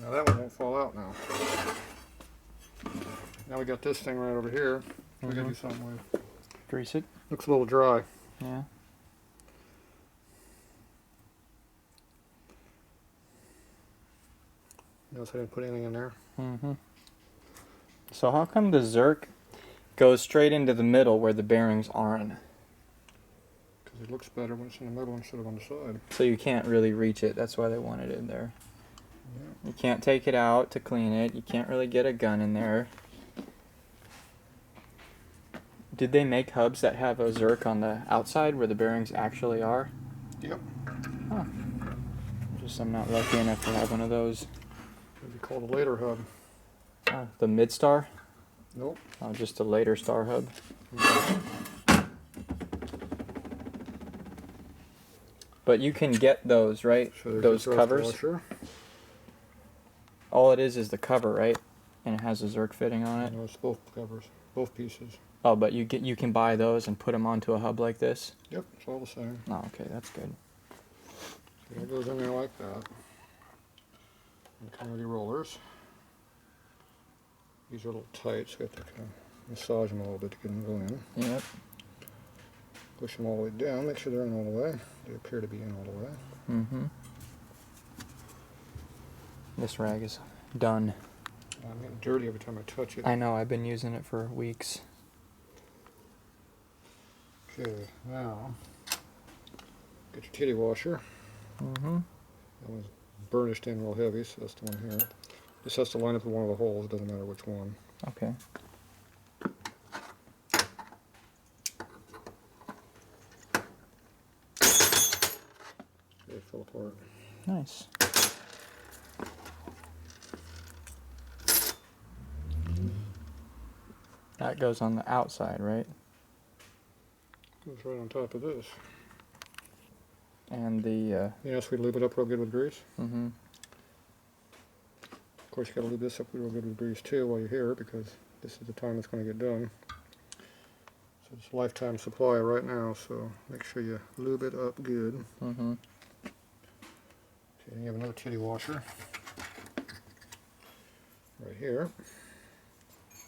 Now that one won't fall out now. Now we got this thing right over here. We gotta do something with. Grease it. Looks a little dry. Yeah. Notice I didn't put anything in there. So how come the Zerk goes straight into the middle where the bearings aren't? Because it looks better when it's in the middle instead of on the side. So you can't really reach it. That's why they wanted it in there. Yeah. You can't take it out to clean it. You can't really get a gun in there. Did they make hubs that have a Zerk on the outside where the bearings actually are? Yep. Huh. Just I'm not lucky enough to have one of those. It'd be called a later hub. Oh, the mid-star? Nope. Oh, just a later star hub. But you can get those, right? So Those the covers? washer. All it is the cover, right? And it has a Zerk fitting on it? No, it's both covers. Both pieces. Oh, but you can buy those and put them onto a hub like this? Yep, it's all the same. Oh, okay, that's good. So that goes in there like that. And come with your rollers. These are a little tight, so you have to kind of massage them a little bit to get them going in. Yep. Push them all the way down, make sure they're in all the way. They appear to be in all the way. Mm-hmm. This rag is done. I'm getting dirty every time I touch it. I know, I've been using it for weeks. Okay, now, get your titty washer. Mm-hmm. That one's burnished in real heavy, so that's the one here. This has to line up with one of the holes, it doesn't matter which one. Okay. They fell apart. Nice. That goes on the outside, right? Goes right on top of this. And the, Yes, we lube it up real good with grease. mm-hmm. Of course, you gotta lube this up real good with grease too while you're here, because this is the time it's gonna get done. So it's a lifetime supply right now, so make sure you lube it up good. Mm-hmm. Okay, then you have another titty washer. Right here.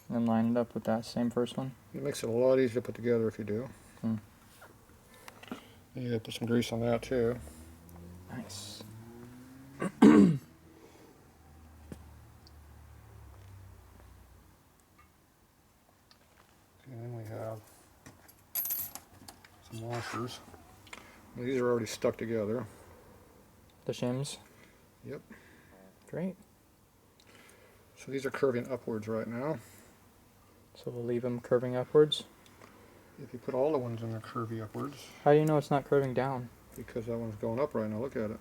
And line it up with that same first one? It makes it a lot easier to put together if you do. Hmm. You gotta put some grease on that too. Nice. And then we have some washers. Now, these are already stuck together. The shims? Yep. Great. So these are curving upwards right now. So we'll leave them curving upwards? If you put all the ones in there curvy upwards, How do you know it's not curving down? because that one's going up right now, look at it.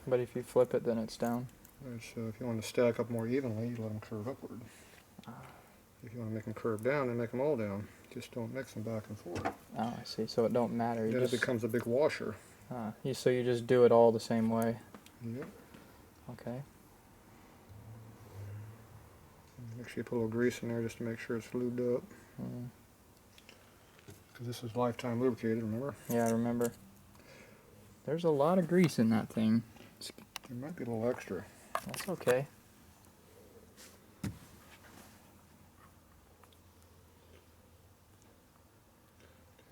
But if you flip it, then it's down. So if you want to stack up more evenly, you let them curve upward. If you want to make them curve down, then make them all down. Just don't mix them back and forth. Oh, I see. So it don't matter. You Then just, it becomes a big washer. so you just do it all the same way. Yep. Okay. Make sure you put a little grease in there just to make sure it's lubed up. Mm. Because this is lifetime lubricated, remember? Yeah, I remember. There's a lot of grease in that thing. There might be a little extra. That's okay.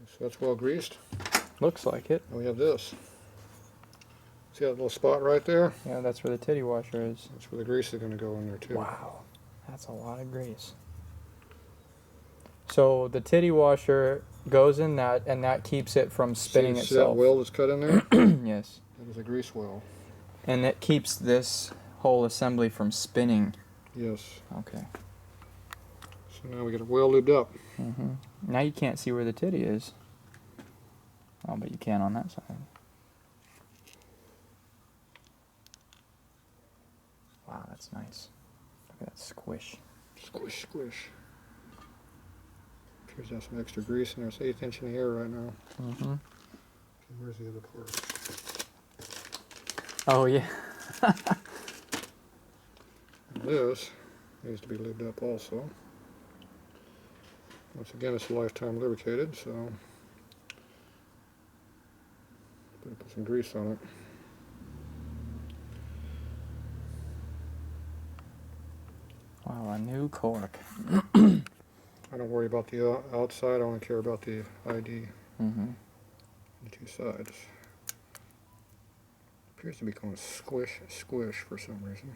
So that's well greased. Looks like it. And we have this. See that little spot right there? Yeah, that's where the titty washer is. That's where the grease is going to go in there too. Wow. That's a lot of grease. So the titty washer goes in that, and that keeps it from spinning see itself. that well that's cut in there? Yes. That is a grease well. And it keeps this whole assembly from spinning. Yes. Okay. So now we get it well lubed up. Mm-hmm. Now you can't see where the titty is. Oh, but you can on that side. Wow, that's nice. Look at that squish. Squish, squish. Appears to have some extra grease in there. It's 1/8 inch in the air right now. Mm-hmm. Okay, where's the other part? Oh, yeah. This needs to be lubed up also. Once again, it's lifetime lubricated, so better put some grease on it. Wow, a new cork. I don't worry about the outside, I only care about the ID, Mm-hmm. the two sides. Appears to be going squish, squish for some reason.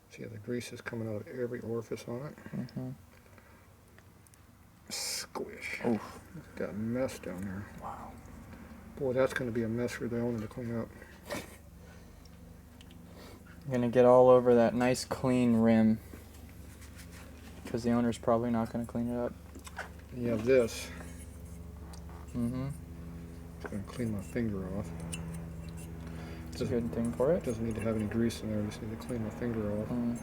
See how the grease is coming out of every orifice on it? Mm-hmm. Squish. Oof. Got a mess down there. Wow. Boy, that's going to be a mess for the owner to clean up. I'm gonna get all over that nice clean rim because the owner's probably not gonna clean it up. And you have this. Mm-hmm. It's going to clean my finger off. It's a good thing for It it. doesn't need to have any grease in there, just need to clean my finger off. Mm.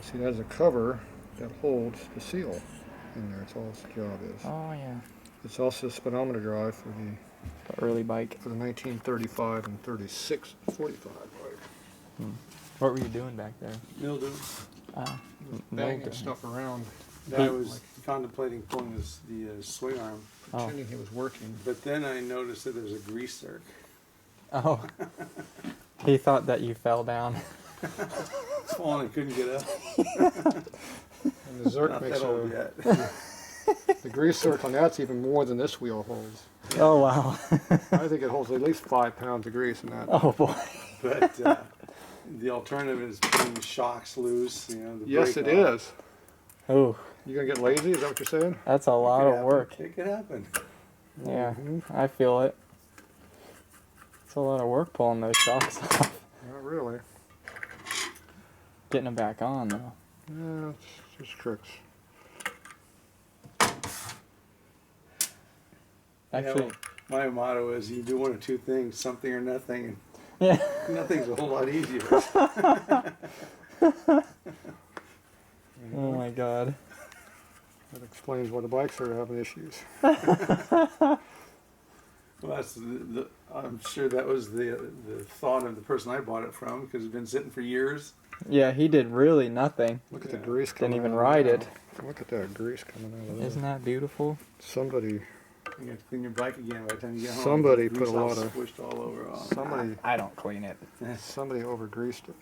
See, there's a cover that holds the seal in there. That's all its job is. Oh yeah. It's also a speedometer drive for The early bike. the 1935 and 36 45 bike. What were you doing back there? Mildew. Banging Mildew. stuff around, I was contemplating pulling the swing arm, Oh. pretending he was working. but then I noticed that there's a grease zerk. Oh. He thought that you fell down. It's falling and couldn't get up. And the Zerk Not makes that old a, yet. the grease zerk on that's even more than this wheel holds. Oh wow. I think it holds at least 5 pounds of grease in that. Oh boy. But the alternative is putting the shocks loose. You know. The Yes, brake it off. is. Oh, You gonna get lazy? Is that what you're saying? that's a lot It could of work. happen. It could happen. Yeah, Mhm. I feel it. It's a lot of work pulling those shocks off. Not really. Getting them back on though. Yeah, it's just tricks. Actually, You know, my motto is you do one of two things, something or nothing, yeah. and nothing's a whole lot easier. Oh my god. That explains why the bikes are having issues. Well, that's I'm sure that was the thought of the person I bought it from, because it's been sitting for years. Yeah, he did really nothing. Look at the Yeah. grease coming Didn't even out of ride that. it. Look at that grease coming out of that. Isn't that beautiful? Somebody, You have to clean your bike again by the time you get home. Somebody Grease put a all lot of- squished all over. I don't clean it. somebody over greased it.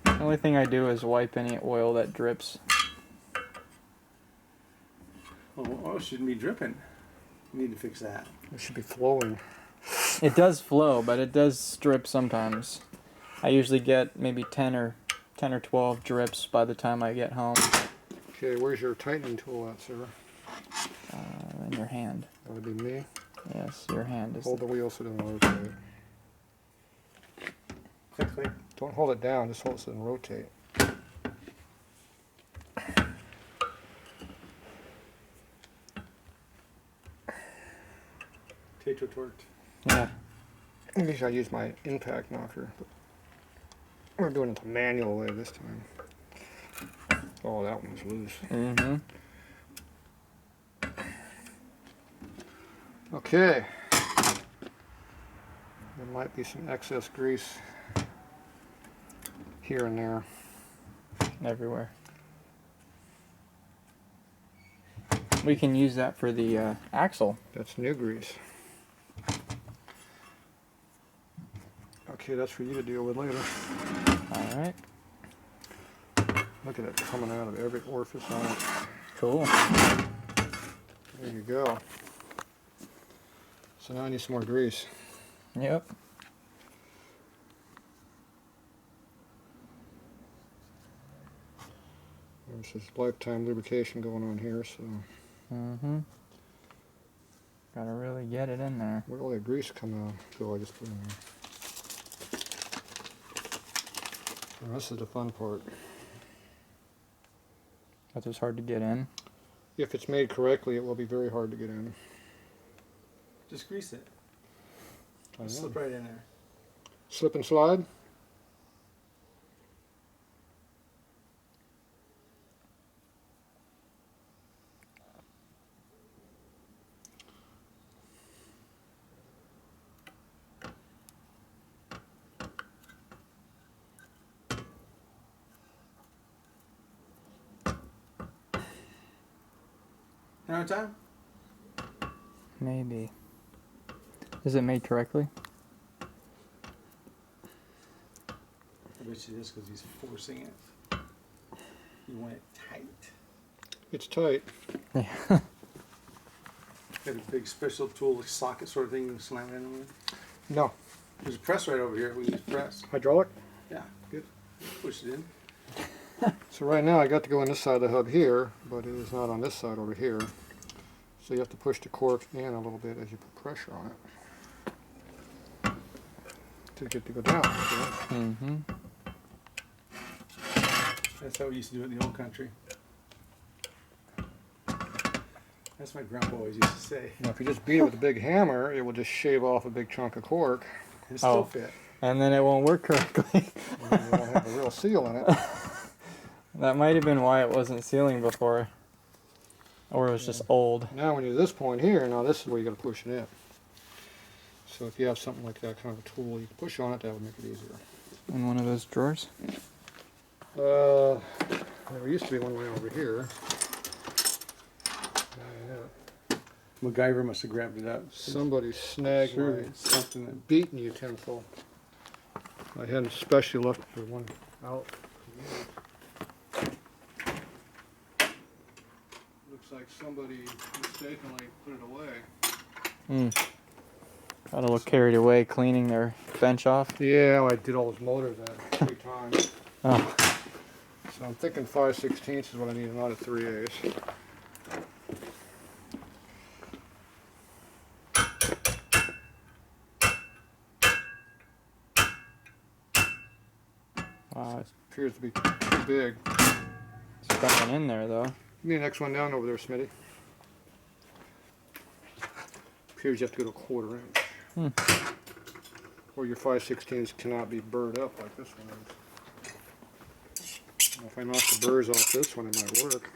The only thing I do is wipe any oil that drips. Oh, it shouldn't be dripping. You need to fix that. It should be flowing. It does flow, but it does drip sometimes. I usually get maybe 10 or 12 drips by the time I get home. Okay, where's your tightening tool at, Sarah? In your hand. That would be me. Yes, your hand is. Hold the wheel so it doesn't rotate. Click, click. Don't hold it down, just hold it so it doesn't rotate. Tatro torqued. Yeah. Usually I use my impact knocker, but we're doing it the manual way this time. Oh, that one's loose. Mm-hmm. Okay. There might be some excess grease here and there. Everywhere. We can use that for the axle. That's new grease. Okay, that's for you to deal with later. All right. Look at it coming out of every orifice on it. Cool. There you go. So now I need some more grease. Yep. There's this lifetime lubrication going on here, so Mm-hmm. Gotta really get it in there. where all that grease come out? Go, I just put it in there. So this is the fun part. That's just hard to get in. If it's made correctly, it will be very hard to get in. Just grease it. I know. Slip right in there. Slip and slide. Now time? Maybe. Is it made correctly? I bet you this because he's forcing it. You want it tight. It's tight. Yeah. Got a big special tool, socket sort of thing you can slam it in with. No. There's a press right over here. We use press. Hydraulic? Yeah, good. Push it in. So right now I got to go on this side of the hub here, but it is not on this side over here. So you have to push the cork in a little bit as you put pressure on it to get to go down. See? Mm-hmm. That's how we used to do it in the old country. That's what my grandpa always used to say. Now if you just beat it with a big hammer, it will just shave off a big chunk of cork. And it still fit. And then it won't work correctly. And you won't have a real seal in it. That might have been why it wasn't sealing before. Or it was just old. Now when you're at this point here, now this is where you got to push it in. So if you have something like that, kind of a tool, you can push on it, that would make it easier. In one of those drawers? There used to be one way over here. MacGyver must have grabbed it up. Somebody snagged Sure, my it's something that beating utensil. I hadn't specially left for one out. Looks like somebody mistakenly put it away. Got a little carried away cleaning their bench off. Yeah, I did all those motors at 3 times. Oh. So I'm thinking 5/16 is what I need, not a 3/8. Wow, It appears to be too big. it's something in there though. Give me the next one down over there, Smitty. Appears you have to go to 1/4 inch. Or your 5/16 cannot be burred up like this one is. Now, if I knock the burrs off this one, it might work.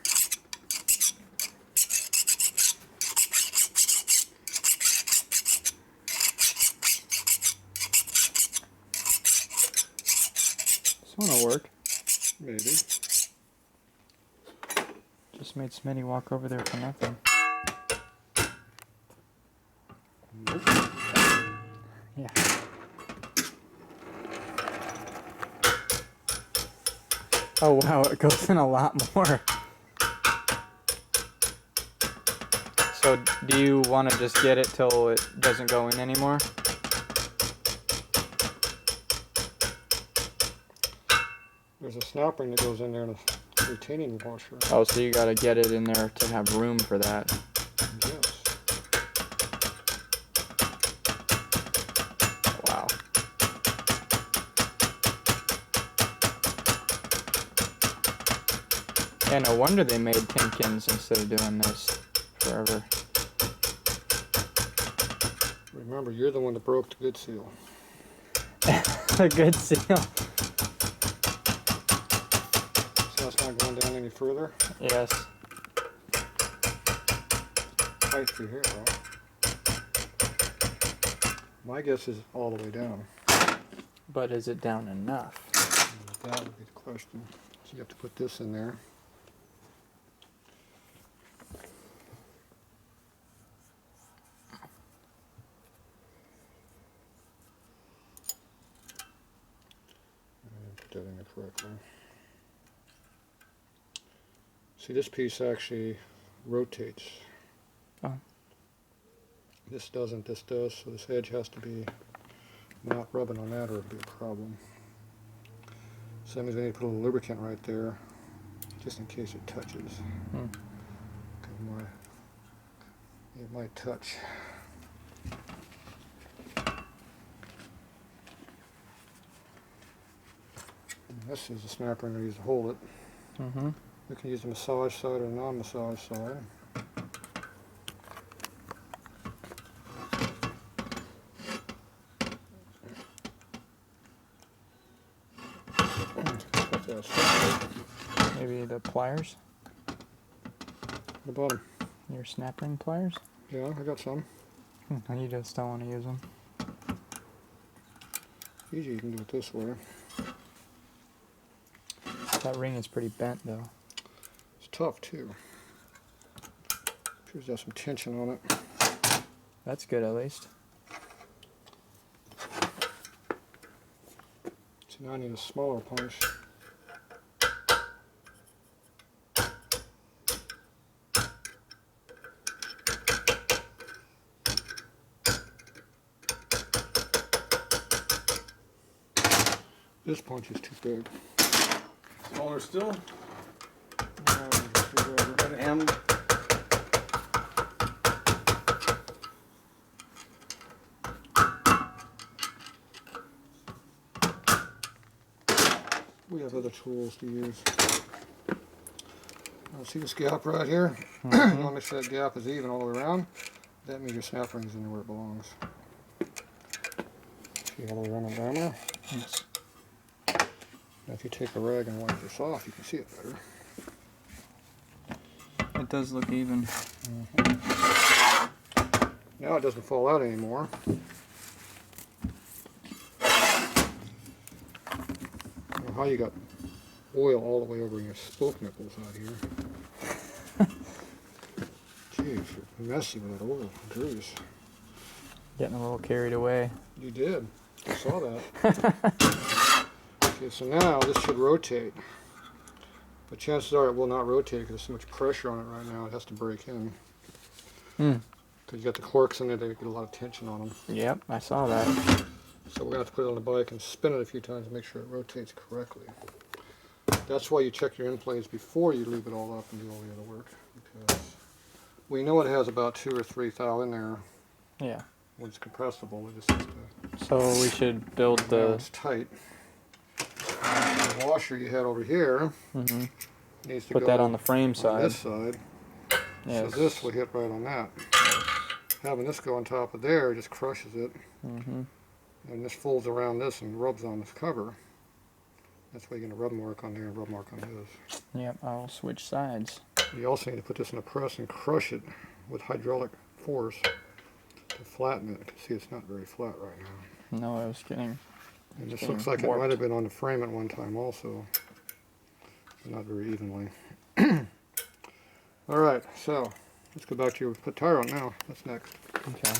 This one will work. Maybe. Just made Smitty walk over there for nothing. Nope. Yeah. Oh wow, it goes in a lot more. So do you want to just get it till it doesn't go in anymore? There's a snap ring that goes in there and a retaining washer. Oh, so you gotta get it in there to have room for that. Yes. Wow. Yeah, no wonder they made tin cans instead of doing this forever. Remember, you're the one that broke the good seal. A good seal. So it's not going down any further. Yes. Tight through here, though. My guess is all the way down. But is it down enough? And that would be the question. So you have to put this in there. And put that in there correctly. See, this piece actually rotates. Oh. This doesn't, this does, so this edge has to be not rubbing on that or it'll be a problem. So that means we need to put a little lubricant right there, just in case it touches. It might touch. And this is the snap ring I use to hold it. Mm-hmm. We can use the massage side or non-massage side. Maybe the pliers? The bottom. Your snap ring pliers? Yeah, I got some. You just don't want to use them. Easy, you can do it this way. That ring is pretty bent though. It's tough too. Appears to have some tension on it. That's good at least. So now I need a smaller punch. This punch is too big. Smaller still. And we have other tools to use. See this gap right here? You want to make sure that gap is even all the way around. That means your snap ring's in where it belongs. See all the way around and down there? Yes. Now if you take a rag and wipe this off, you can see it better. It does look even. Now it doesn't fall out anymore. Now how you got oil all the way over your spoke nipples out here. Jeez, you're messy with that oil. Grease. Getting a little carried away. You did. I saw that. Okay, so now this should rotate. But chances are it will not rotate because there's so much pressure on it right now. It has to break in. Because you got the corks in there, they get a lot of tension on them. Yep, I saw that. So we're going to have to put it on the bike and spin it a few times to make sure it rotates correctly. That's why you check your end plates before you lube it all up and do all the other work. Because we know it has about 2 or 3 thou in there. Yeah. When it's compressible, it just has to... So we should build Now the... it's tight. The washer you had over here needs to Put go that on the frame on side. this side. Yes. So this will hit right on that. Having this go on top of there just crushes it. And this folds around this and rubs on this cover. That's why you're going to rub mark on there and rub mark on this. Yep, I'll switch sides. You also need to put this in a press and crush it with hydraulic force to flatten it. You can see it's not very flat right now. No, I was kidding. And this looks like it might have been on the frame at one time also. But not very evenly. Alright, so let's go back to your put tire on now. That's next. Okay.